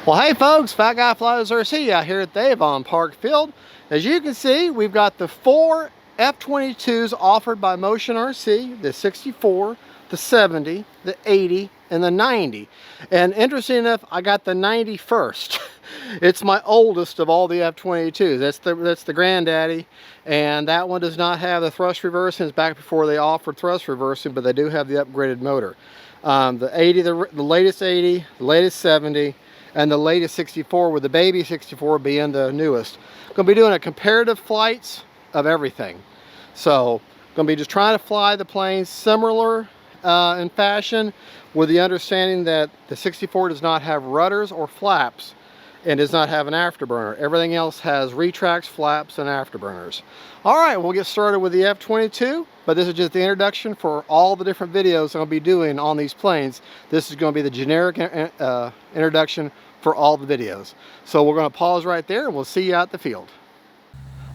Well, hey folks, Fat Guy Flies RC out here at the Avon Park Field. As you can see, we've got the 4 F-22s offered by Motion RC, the 64, the 70, the 80, and the 90. And interesting enough, I got the 90 first. It's my oldest of all the F-22s. That's the granddaddy, and that one does not have the thrust reversing. It's back before they offered thrust reversing, but they do have the upgraded motor. The 80, the latest 80, the latest 70, and the latest 64, with the baby 64 being the newest. Going to be doing a comparative flights of everything. So going to be just trying to fly the planes similar in fashion, with the understanding that the 64 does not have rudders or flaps and does not have an afterburner. Everything else has retracts, flaps, and afterburners. All right, we'll get started with the F-22, but this is just the introduction for all the different videos I'll be doing on these planes. This is going to be the generic introduction for all the videos. So we're going to pause right there, and we'll see you out the field.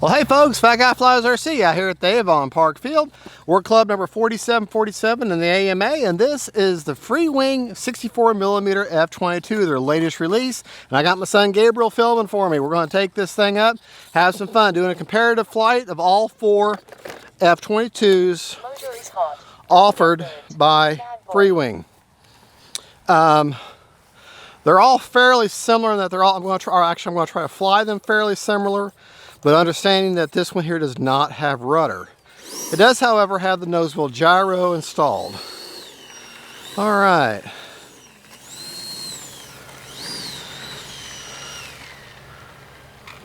Well, hey folks, Fat Guy Flies RC out here at the Avon Park Field. We're club number 4747 in the AMA, and this is the Freewing 64mm F-22, their latest release. And I got my son Gabriel filming for me. We're going to take this thing up, have some fun, doing a comparative flight of all 4 F-22s offered by Freewing. They're all fairly similar in that they're all, I'm going to try to fly them fairly similar, but understanding that this one here does not have rudder. It does, however, have the nose wheel gyro installed. All right.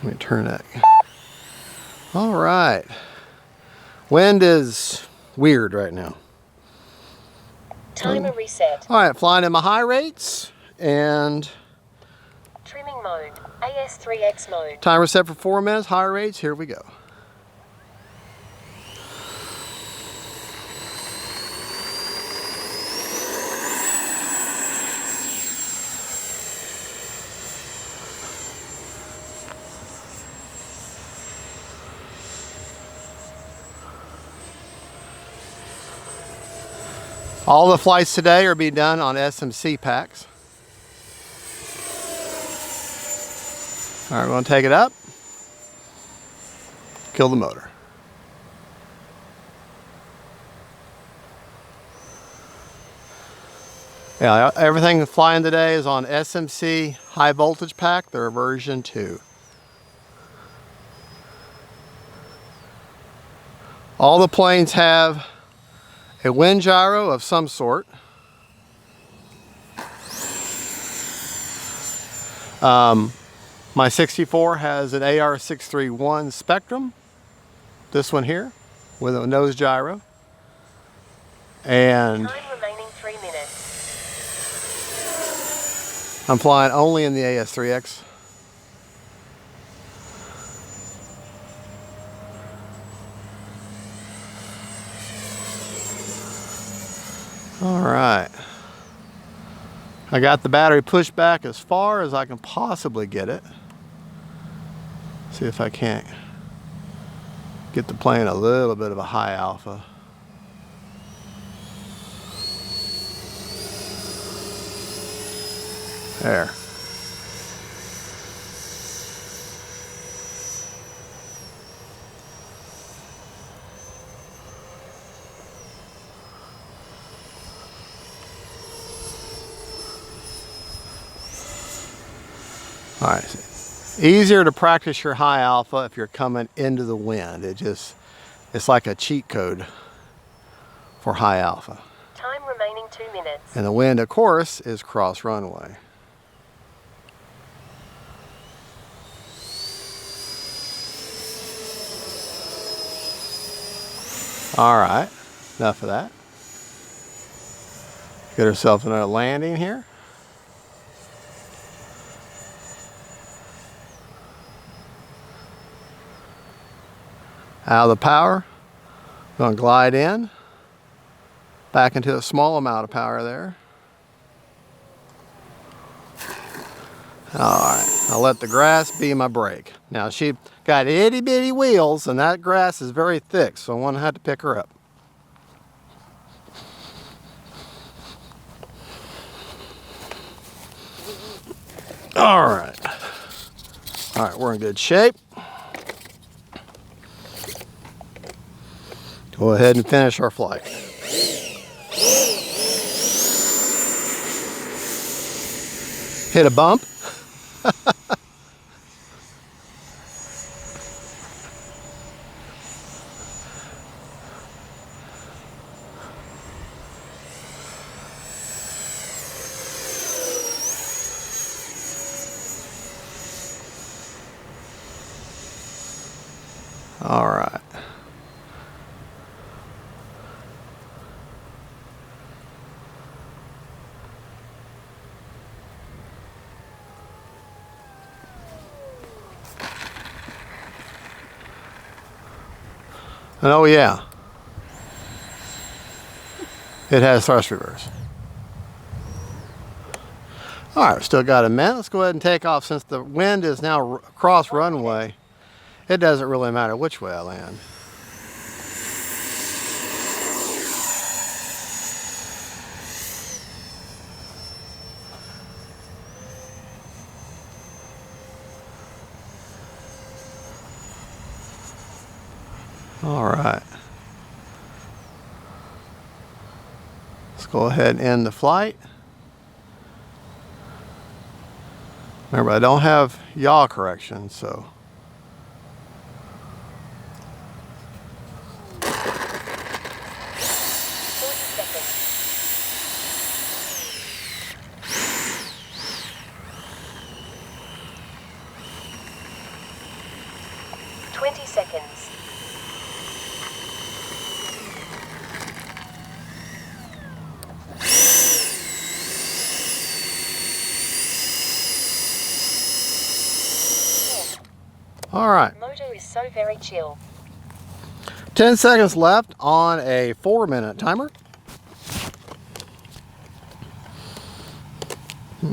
Let me turn that. All right. Wind is weird right now. Timer reset. All right, flying in my high rates and Trimming mode. AS3X mode. timer set for 4 minutes, high rates, here we go. All the flights today are being done on SMC packs. All right, we're going to take it up, kill the motor. Yeah, everything flying today is on SMC high voltage pack, their version 2. All the planes have a wind gyro of some sort. My 64 has an AR631 Spectrum, this one here, with a nose gyro. And Time remaining 3 minutes. I'm flying only in the AS3X. All right. I got the battery pushed back as far as I can possibly get it. See if I can't get the plane a little bit of a high alpha. There. All right, easier to practice your high alpha if you're coming into the wind. It's like a cheat code for high alpha. Time remaining 2 minutes. And the wind, of course, is cross runway. All right, enough of that. Get herself another landing here. Out of the power, going to glide in, back into a small amount of power there. All right, I'll let the grass be my brake. Now she got itty bitty wheels, and that grass is very thick, so I'm going to have to pick her up. All right. All right, we're in good shape. Go ahead and finish our flight. Hit a bump. All right. And oh yeah, it has thrust reverse. All right, still got a minute. Let's go ahead and take off. Since the wind is now across runway, it doesn't really matter which way I land. All right. Let's go ahead and end the flight. Remember, I don't have yaw correction, so. 20 seconds. All right. Motor is so very chill. 10 seconds left on a 4-minute timer.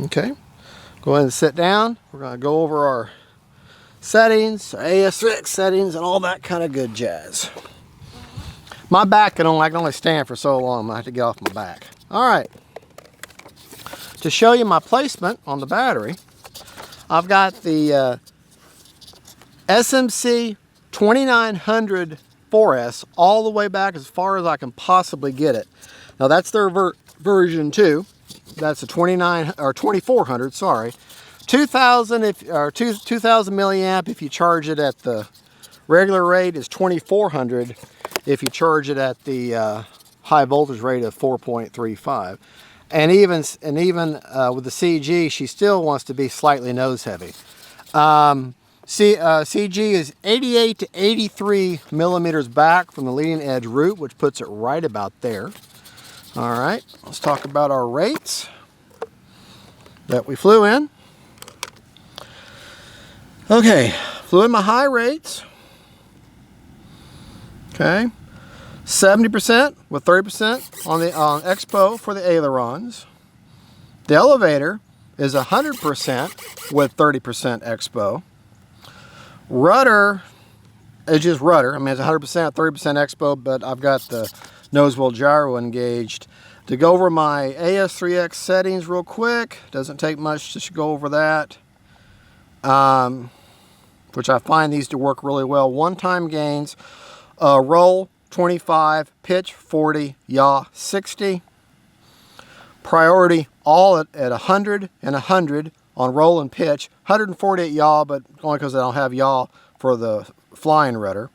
Okay. Go ahead and sit down. We're going to go over our settings, AS6 settings, and all that kind of good jazz. My back I can only stand for so long. I have to get off my back. All right. To show you my placement on the battery, I've got the SMC 2900 4S all the way back as far as I can possibly get it. Now that's their version 2. That's a 2400, sorry. 2000 2000 milliamp if you charge it at the regular rate is 2400 if you charge it at the high voltage rate of 4.35. And even with the CG, she still wants to be slightly nose heavy. CG is 88 to 83 millimeters back from the leading edge root, which puts it right about there. All right, let's talk about our rates that we flew in. Okay, flew in my high rates. Okay, 70% with 30% on the expo for the ailerons. The elevator is 100% with 30% expo. Rudder is just rudder. I mean, it's 100%, 30% expo, but I've got the nose wheel gyro engaged. To go over my AS3X settings real quick, doesn't take much to go over that, which I find these to work really well. One-time gains, roll 25, pitch 40, yaw 60. Priority all at 100 and 100 on roll and pitch. 148 yaw, but only because I don't have yaw for the flying rudder.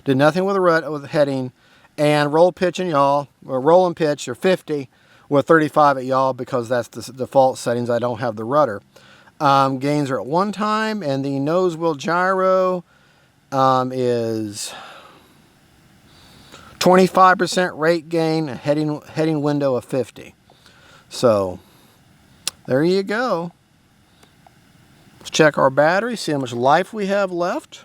Did nothing with the heading. And roll, pitch, and yaw, or roll and pitch are 50 with 35 at yaw because that's the default settings. I don't have the rudder. Gains are at one time, and the nose wheel gyro is 25% rate gain, a heading window of 50. So there you go. Let's check our battery, see how much life we have left.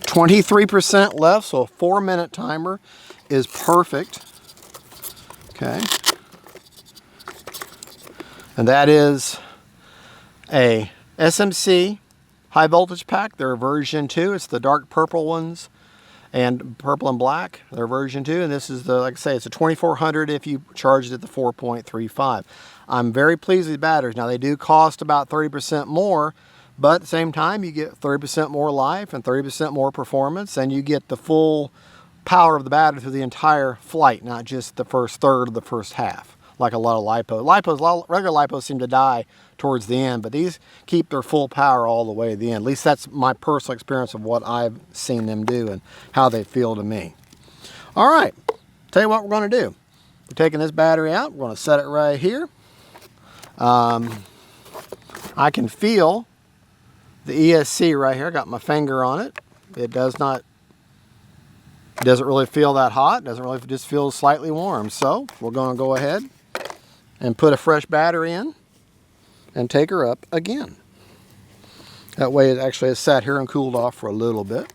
%23 left, so a 4-minute timer is perfect. Okay. And that is a SMC high voltage pack. They're version 2. It's the dark purple ones. And purple and black, their version 2, and this is the, like I say, it's a 2400 if you charge it at the 4.35. I'm very pleased with the batteries. Now they do cost about 30% more, but at the same time you get 30% more life and 30% more performance, and you get the full power of the battery through the entire flight, not just the first third of the first half, like a lot of LiPos. Regular LiPos seem to die towards the end, but these keep their full power all the way to the end. At least that's my personal experience of what I've seen them do and how they feel to me. All right, tell you what we're going to do. We're taking this battery out. We're going to set it right here. I can feel the ESC right here. I got my finger on it. It doesn't really feel that hot. Doesn't really, just feels slightly warm. So we're going to go ahead and put a fresh battery in and take her up again. That way it actually has sat here and cooled off for a little bit.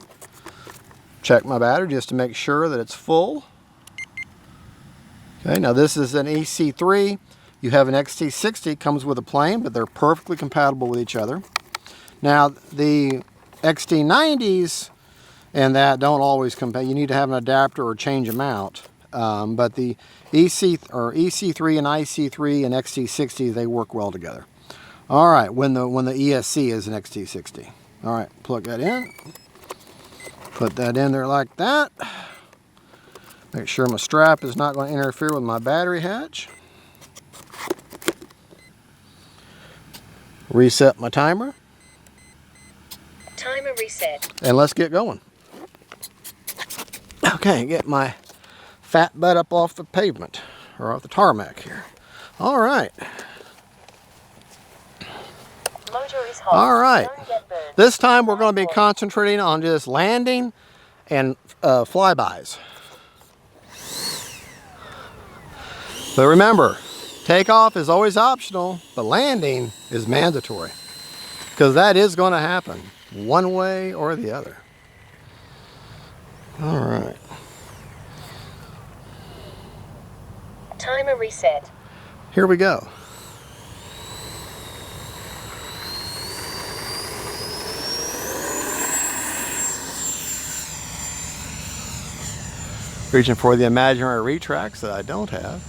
Check my battery just to make sure that it's full. Okay, now this is an EC3. You have an XT60, comes with a plane, but they're perfectly compatible with each other. Now the XT90s and that don't always compare. You need to have an adapter or change them out. But the EC3 and IC3 and XT60, they work well together. All right, when the ESC is an XT60. All right, plug that in. Put that in there like that. Make sure my strap is not going to interfere with my battery hatch. Reset my timer. Timer reset. And let's get going. Okay, get my fat butt up off the pavement, or off the tarmac here. All right. Motor is hot. All right. Don't get burned. This time we're going to be concentrating on just landing and flybys. So remember, takeoff is always optional, but landing is mandatory, because that is going to happen one way or the other. All right. Timer reset. Here we go. Reaching for the imaginary retracts that I don't have.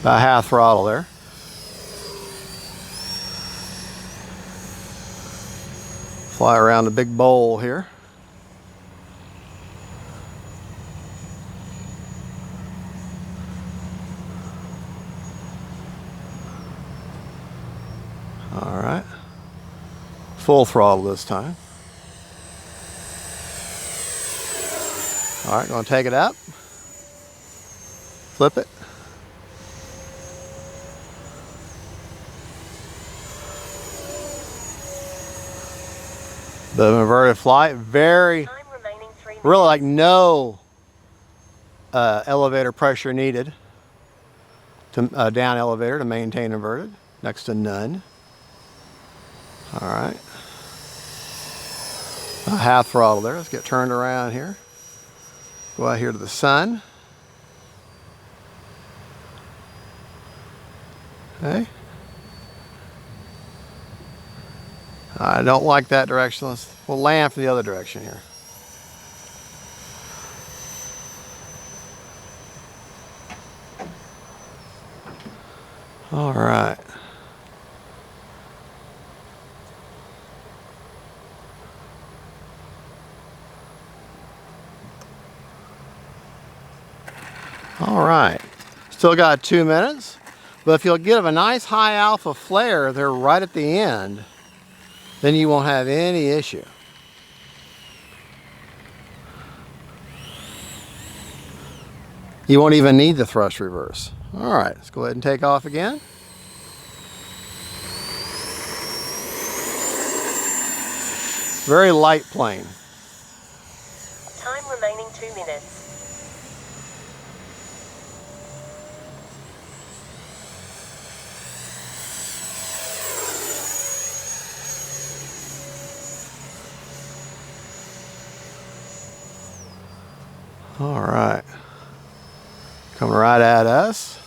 About half throttle there. Fly around the big bowl here. All right. Full throttle this time. All right, going to take it out. Flip it. The inverted flight, very, really like no elevator pressure needed, to down elevator to maintain inverted, next to none. All right, half throttle there. Let's get turned around here. Go out here to the sun. Okay. I don't like that direction. We'll land for the other direction here. All right. All right. Still got 2 minutes, but if you'll give a nice high alpha flare there right at the end, then you won't have any issue. You won't even need the thrust reverse. All right, let's go ahead and take off again. Very light plane. Time remaining 2 minutes. All right, coming right at us.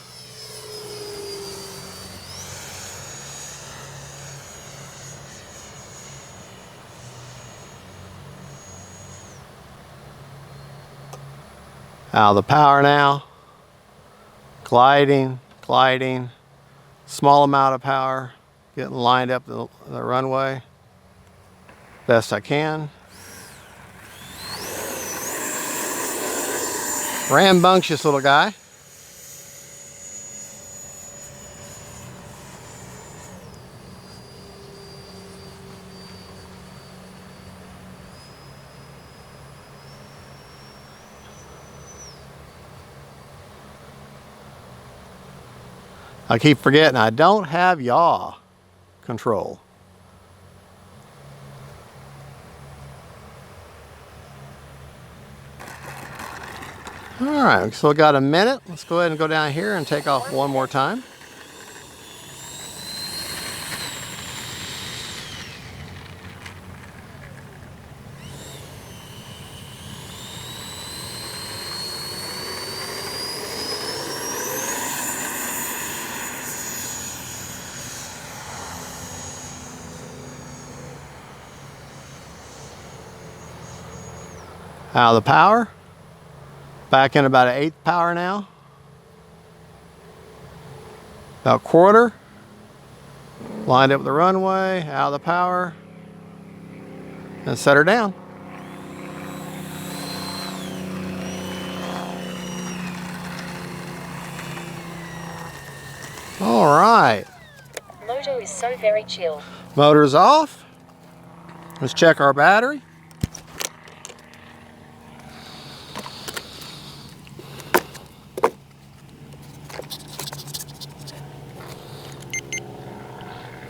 Out of the power now. Gliding, gliding. Small amount of power. Getting lined up the runway. Best I can. Rambunctious little guy. I keep forgetting I don't have yaw control. All right, so we got a minute. Let's go ahead and go down here and take off one more time. Out of the power. Back in about an 1/8 power now. About quarter. Lined up the runway, out of the power. And set her down. All right. Motor is so very chill. Motor's off. Let's check our battery.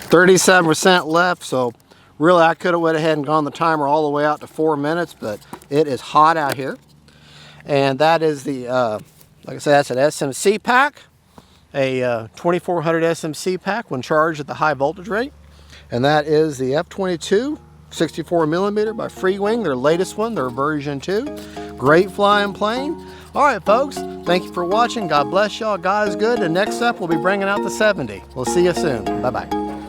%, left, so really I could have went ahead and gone the timer all the way out to 4 minutes, but it is hot out here. And that is the, like I said, that's an SMC pack, a 2400 SMC pack when charged at the high voltage rate. And that is the F-22 64mm by Freewing, their latest one, their version 2. Great flying plane. All right, folks, thank you for watching. God bless y'all. God is good. And next up, we'll be bringing out the 70. We'll see you soon. Bye-bye.